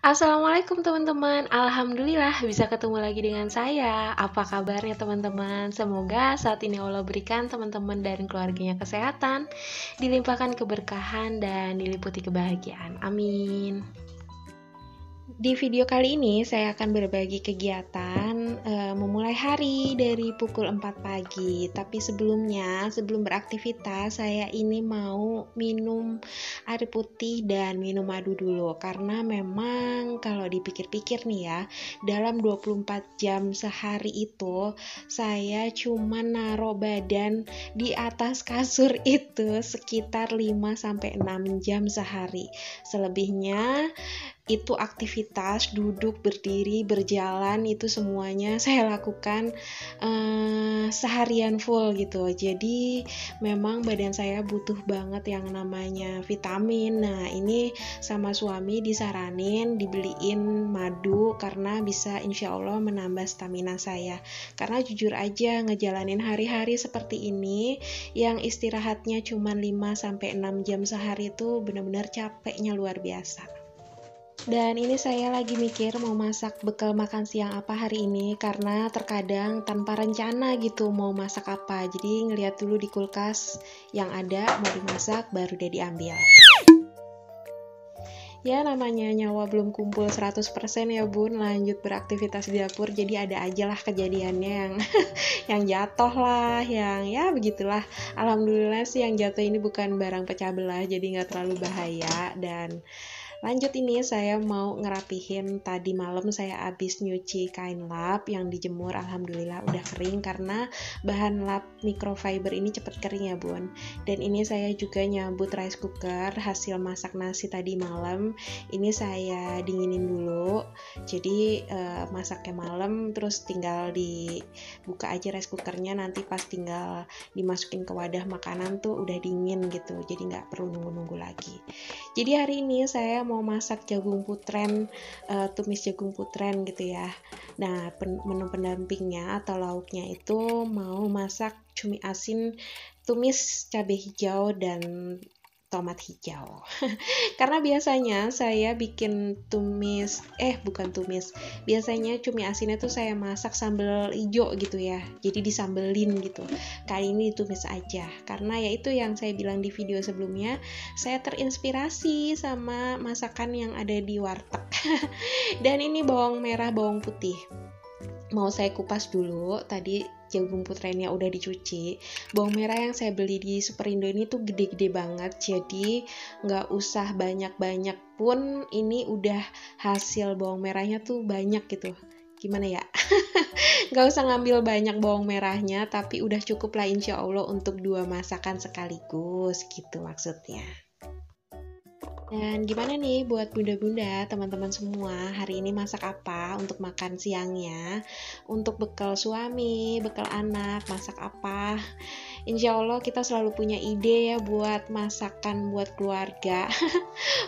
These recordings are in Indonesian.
Assalamualaikum teman-teman, alhamdulillah bisa ketemu lagi dengan saya. Apa kabarnya teman-teman? Semoga saat ini Allah berikan teman-teman dan keluarganya kesehatan, dilimpahkan keberkahan dan diliputi kebahagiaan. Amin. Di video kali ini saya akan berbagi kegiatan memulai hari dari pukul 4 pagi. Tapi sebelum beraktivitas, saya ini mau minum air putih dan minum madu dulu. Karena memang kalau dipikir-pikir nih ya, dalam 24 jam sehari itu, saya cuma naruh badan di atas kasur itu sekitar 5-6 jam sehari. Selebihnya itu aktivitas duduk, berdiri, berjalan, itu semuanya saya lakukan seharian full gitu. Jadi memang badan saya butuh banget yang namanya vitamin. Nah ini sama suami disaranin dibeliin madu karena bisa insya Allah menambah stamina saya. Karena jujur aja ngejalanin hari-hari seperti ini yang istirahatnya cuma 5-6 jam sehari itu benar-benar capeknya luar biasa. Dan ini saya lagi mikir mau masak bekal makan siang apa hari ini, karena terkadang tanpa rencana gitu mau masak apa. Jadi ngeliat dulu di kulkas yang ada mau dimasak baru deh diambil. Ya namanya nyawa belum kumpul 100% ya bun, lanjut beraktivitas di dapur, jadi ada aja lah kejadiannya yang yang jatuh lah, yang ya begitulah. Alhamdulillah sih yang jatuh ini bukan barang pecah belah, jadi nggak terlalu bahaya. Dan lanjut ini saya mau ngerapihin, tadi malam saya habis nyuci kain lap yang dijemur, alhamdulillah udah kering karena bahan lap microfiber ini cepet kering ya bun. Dan ini saya juga nyambut rice cooker hasil masak nasi tadi malam, ini saya dinginin dulu, jadi masaknya malam terus tinggal dibuka aja rice cookernya, nanti pas tinggal dimasukin ke wadah makanan tuh udah dingin gitu, jadi nggak perlu nunggu-nunggu lagi. Jadi hari ini saya mau masak jagung putren, tumis jagung putren gitu ya. Nah menu pendampingnya atau lauknya itu mau masak cumi asin tumis cabai hijau dan tomat hijau. Karena biasanya saya bikin biasanya cumi asinnya tuh saya masak sambal hijau gitu ya, jadi disambelin gitu. Kali ini ditumis aja, karena ya itu yang saya bilang di video sebelumnya, saya terinspirasi sama masakan yang ada di warteg. Dan ini bawang merah, bawang putih mau saya kupas dulu. Tadi jagung putrennya udah dicuci. Bawang merah yang saya beli di Superindo ini tuh gede-gede banget, jadi nggak usah banyak-banyak pun ini udah hasil bawang merahnya tuh banyak gitu. Gimana ya? Nggak usah ngambil banyak bawang merahnya, tapi udah cukup lah insya Allah untuk 2 masakan sekaligus gitu maksudnya. Dan gimana nih buat bunda-bunda, teman-teman semua, hari ini masak apa untuk makan siangnya? Untuk bekal suami, bekal anak, masak apa? Insya Allah kita selalu punya ide ya buat masakan buat keluarga.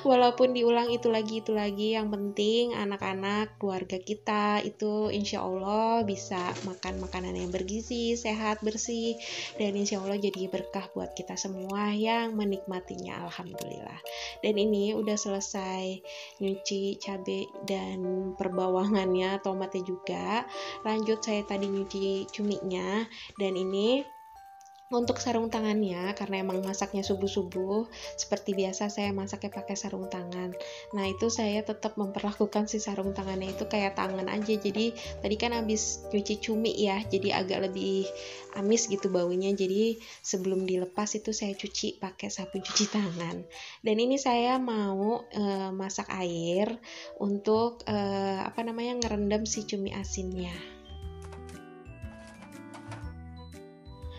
Walaupun diulang itu lagi, yang penting anak-anak, keluarga kita itu insya Allah bisa makan makanan yang bergizi, sehat, bersih, dan insya Allah jadi berkah buat kita semua yang menikmatinya, alhamdulillah. Dan ini udah selesai nyuci cabai dan perbawangannya, tomatnya juga. Lanjut saya tadi nyuci cuminya, dan ini untuk sarung tangannya, karena emang masaknya subuh-subuh, seperti biasa saya masaknya pakai sarung tangan. Nah itu saya tetap memperlakukan si sarung tangannya itu kayak tangan aja. Jadi tadi kan habis cuci cumi ya, jadi agak lebih amis gitu baunya. Jadi sebelum dilepas itu saya cuci pakai sabun cuci tangan. Dan ini saya mau masak air untuk ngerendam si cumi asinnya.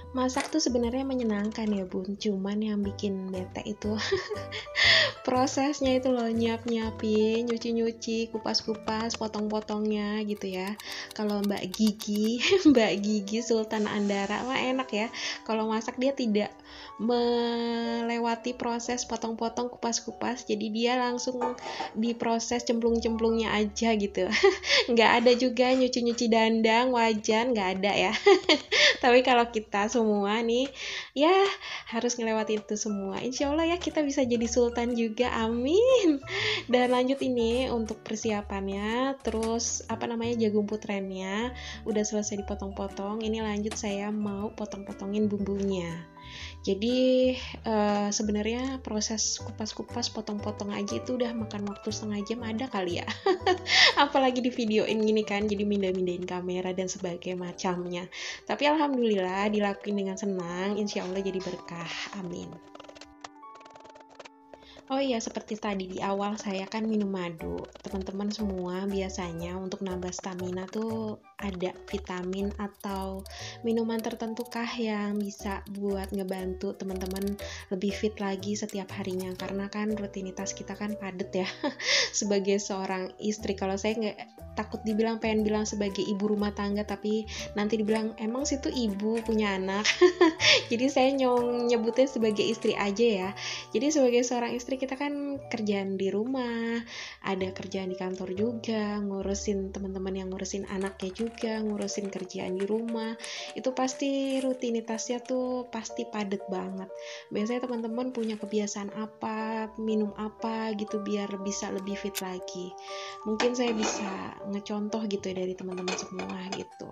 Masak tuh sebenarnya menyenangkan ya bun, cuman yang bikin bete itu prosesnya itu loh, nyiapin, nyuci-nyuci, kupas-kupas, potong-potongnya gitu ya. Kalau Mbak Gigi Mbak Gigi Sultan Andara mah enak ya, kalau masak dia tidak melewati proses potong-potong, kupas-kupas, jadi dia langsung diproses cemplung-cemplungnya aja gitu. Nggak ada juga nyuci-nyuci dandang, wajan, nggak ada ya. Tapi kalau kita semua nih ya harus ngelewati itu semua, insya Allah ya kita bisa jadi sultan kedengeran juga, amin. Dan lanjut ini untuk persiapannya, terus jagung putrennya udah selesai dipotong-potong. Ini lanjut saya mau potong-potongin bumbunya. Jadi sebenarnya proses kupas-kupas potong-potong aja itu udah makan waktu setengah jam ada kali ya. Apalagi di videoin gini kan, jadi mindah-mindahin kamera dan sebagainya macamnya. Tapi alhamdulillah dilakuin dengan senang, insya Allah jadi berkah, amin. Oh iya, seperti tadi di awal saya kan minum madu. Teman-teman semua biasanya untuk nambah stamina tuh ada vitamin atau minuman tertentu kah yang bisa buat ngebantu teman-teman lebih fit lagi setiap harinya? Karena kan rutinitas kita kan padet ya. Sebagai seorang istri, kalau saya nggak takut pengen bilang sebagai ibu rumah tangga, tapi nanti dibilang emang situ ibu punya anak. Jadi saya nyebutnya sebagai istri aja ya. Jadi sebagai seorang istri kita kan kerjaan di rumah, ada kerjaan di kantor juga, ngurusin teman-teman yang ngurusin anaknya juga, ngurusin kerjaan di rumah. Itu pasti rutinitasnya tuh pasti padat banget. Biasanya teman-teman punya kebiasaan apa, minum apa gitu biar bisa lebih fit lagi. Mungkin saya bisa ngecontoh gitu ya dari teman-teman semua gitu.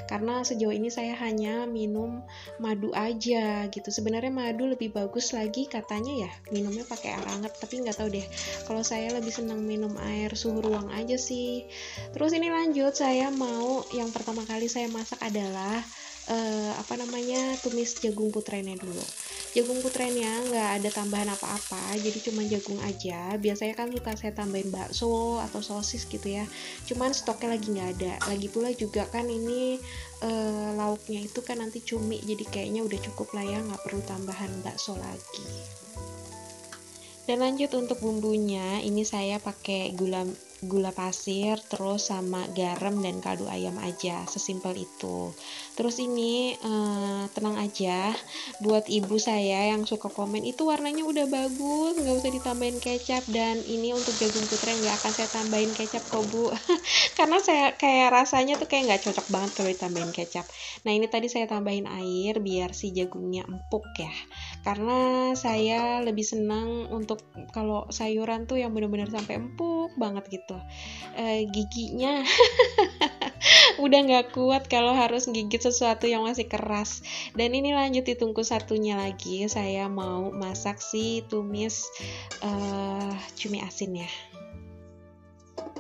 Karena sejauh ini saya hanya minum madu aja gitu. Sebenarnya madu lebih bagus lagi katanya ya minumnya pakai air hangat, tapi nggak tahu deh, kalau saya lebih senang minum air suhu ruang aja sih. Terus ini lanjut, saya mau yang pertama kali saya masak adalah tumis jagung putrennya dulu. Jagung putrennya nggak ada tambahan apa-apa, jadi cuma jagung aja. Biasanya kan suka saya tambahin bakso atau sosis gitu ya, cuman stoknya lagi nggak ada. Lagi pula juga kan ini lauknya itu kan nanti cumi, jadi kayaknya udah cukup lah ya, nggak perlu tambahan bakso lagi. Dan lanjut untuk bumbunya, ini saya pakai gula pasir, terus sama garam dan kaldu ayam aja, sesimpel itu. Terus ini tenang aja, buat ibu saya yang suka komen itu warnanya udah bagus, nggak usah ditambahin kecap. Dan ini untuk jagung putra nggak akan saya tambahin kecap kok bu, karena saya kayak rasanya tuh kayak nggak cocok banget kalau ditambahin kecap. Nah ini tadi saya tambahin air biar si jagungnya empuk ya, karena saya lebih senang untuk kalau sayuran tuh yang benar-benar sampai empuk banget gitu. Giginya udah nggak kuat kalau harus gigit sesuatu yang masih keras. Dan ini lanjut ditunggu satunya lagi, saya mau masak si tumis cumi asin ya.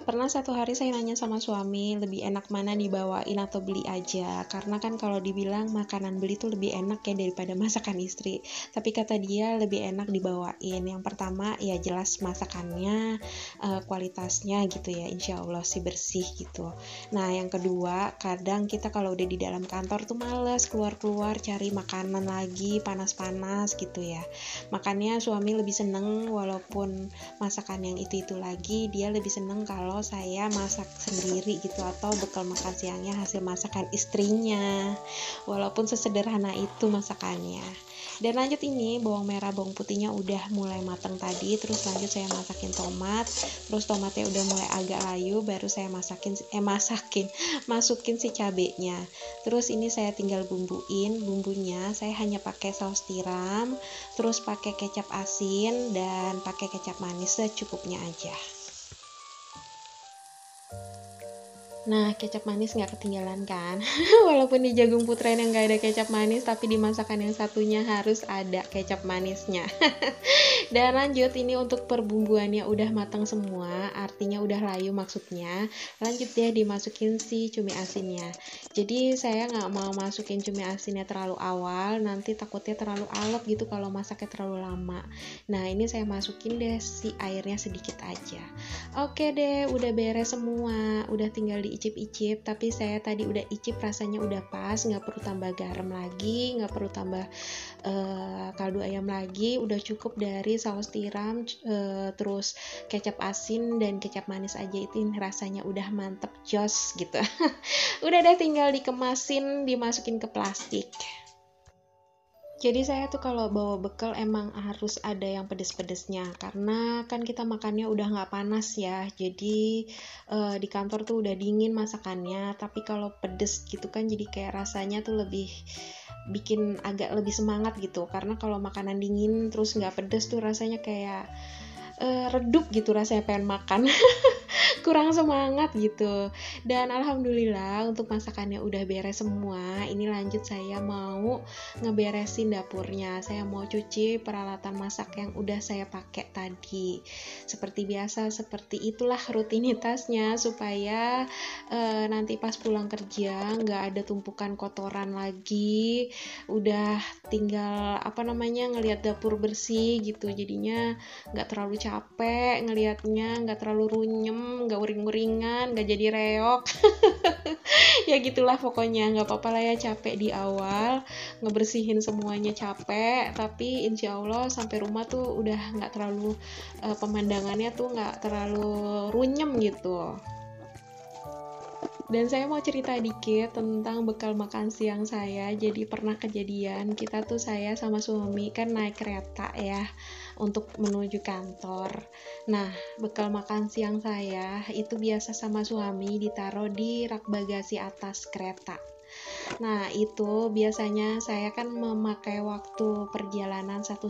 Pernah satu hari saya nanya sama suami, lebih enak mana dibawain atau beli aja? Karena kan kalau dibilang makanan beli tuh lebih enak ya daripada masakan istri. Tapi kata dia lebih enak dibawain. Yang pertama ya jelas masakannya, kualitasnya gitu ya, insya Allah sih bersih gitu. Nah yang kedua, kadang kita kalau udah di dalam kantor tuh males keluar-keluar cari makanan lagi panas-panas gitu ya. Makanya suami lebih seneng walaupun masakan yang itu lagi, dia lebih seneng kalau saya masak sendiri gitu, atau bekal makan siangnya hasil masakan istrinya, walaupun sesederhana itu masakannya. Dan lanjut ini bawang merah bawang putihnya udah mulai matang tadi, terus lanjut saya masakin tomat, terus tomatnya udah mulai agak layu, baru saya masukin si cabenya. Terus ini saya tinggal bumbunya saya hanya pakai saus tiram, terus pakai kecap asin dan pakai kecap manis secukupnya aja. Nah, kecap manis nggak ketinggalan kan? Walaupun di jagung putren yang nggak ada kecap manis, tapi di masakan yang satunya harus ada kecap manisnya. Dan lanjut, ini untuk perbumbuannya udah matang semua, artinya udah layu maksudnya. Lanjut deh dimasukin si cumi asinnya. Jadi saya nggak mau masukin cumi asinnya terlalu awal, nanti takutnya terlalu alot gitu kalau masaknya terlalu lama. Nah, ini saya masukin deh si airnya sedikit aja. Oke deh, udah beres semua, udah tinggal diicip-icip, tapi saya tadi udah icip rasanya udah pas, nggak perlu tambah garam lagi, nggak perlu tambah kaldu ayam lagi, udah cukup dari saus tiram, terus kecap asin dan kecap manis aja, itu rasanya udah mantep jos gitu. Udah deh tinggal dikemasin, dimasukin ke plastik. Jadi saya tuh kalau bawa bekal emang harus ada yang pedes-pedesnya, karena kan kita makannya udah nggak panas ya, jadi di kantor tuh udah dingin masakannya, tapi kalau pedes gitu kan jadi kayak rasanya tuh lebih bikin agak lebih semangat gitu, karena kalau makanan dingin terus nggak pedes tuh rasanya kayak redup gitu rasanya pengen makan. Kurang semangat gitu. Dan alhamdulillah untuk masakannya udah beres semua. Ini lanjut saya mau ngeberesin dapurnya. Saya mau cuci peralatan masak yang udah saya pakai tadi. Seperti biasa, seperti itulah rutinitasnya supaya nanti pas pulang kerja nggak ada tumpukan kotoran lagi. Udah tinggal ngelihat dapur bersih gitu. Jadinya nggak terlalu capek ngelihatnya, nggak terlalu runyem, nggak uring-uringan, nggak jadi reok. Ya gitulah pokoknya, nggak apa-apa lah ya capek di awal, ngebersihin semuanya capek, tapi insya Allah sampai rumah tuh udah nggak terlalu pemandangannya tuh nggak terlalu runyem gitu. Dan saya mau cerita dikit tentang bekal makan siang saya. Jadi pernah kejadian saya sama suami kan naik kereta ya untuk menuju kantor. Nah, bekal makan siang saya itu biasa sama suami ditaruh di rak bagasi atas kereta. Nah, itu biasanya saya kan memakai waktu perjalanan 1,5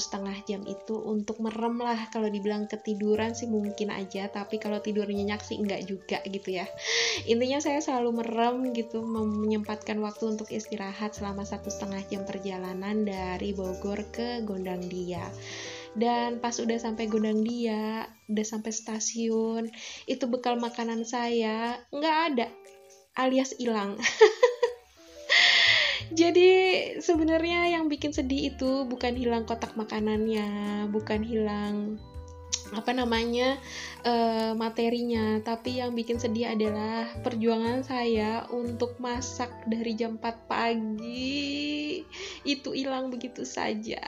jam itu untuk merem lah. Kalau dibilang ketiduran sih mungkin aja, tapi kalau tidur nyenyak sih enggak juga gitu ya. Intinya saya selalu merem gitu, menyempatkan waktu untuk istirahat selama 1,5 jam perjalanan dari Bogor ke Gondangdia. Dan pas udah sampai Gondangdia, udah sampai stasiun, itu bekal makanan saya nggak ada, alias hilang. Jadi sebenarnya yang bikin sedih itu bukan hilang kotak makanannya, bukan hilang materinya, tapi yang bikin sedih adalah perjuangan saya untuk masak dari jam 4 pagi itu hilang begitu saja.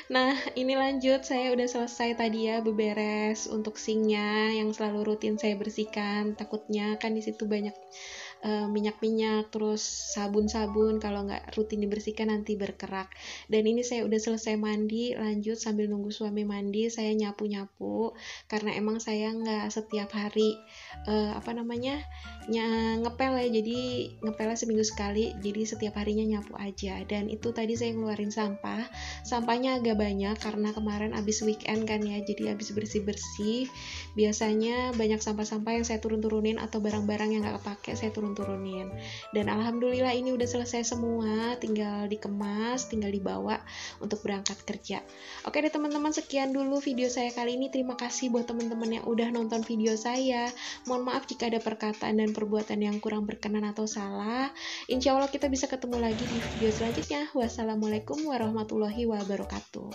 Nah, ini lanjut, saya udah selesai tadi ya beberes untuk sinknya yang selalu rutin saya bersihkan. Takutnya kan di situ banyak minyak-minyak, terus sabun-sabun, kalau nggak rutin dibersihkan nanti berkerak. Dan ini saya udah selesai mandi, lanjut sambil nunggu suami mandi, saya nyapu-nyapu, karena emang saya nggak setiap hari ngepel ya, jadi ngepelnya seminggu sekali, jadi setiap harinya nyapu aja. Dan itu tadi saya ngeluarin sampahnya agak banyak karena kemarin abis weekend kan ya, jadi abis bersih-bersih biasanya banyak sampah-sampah yang saya turun-turunin atau barang-barang yang nggak kepake saya turunin. Dan alhamdulillah ini udah selesai semua, tinggal dikemas, tinggal dibawa untuk berangkat kerja. Oke deh teman-teman, sekian dulu video saya kali ini. Terima kasih buat teman-teman yang udah nonton video saya. Mohon maaf jika ada perkataan dan perbuatan yang kurang berkenan atau salah. Insya Allah kita bisa ketemu lagi di video selanjutnya. Wassalamualaikum warahmatullahi wabarakatuh.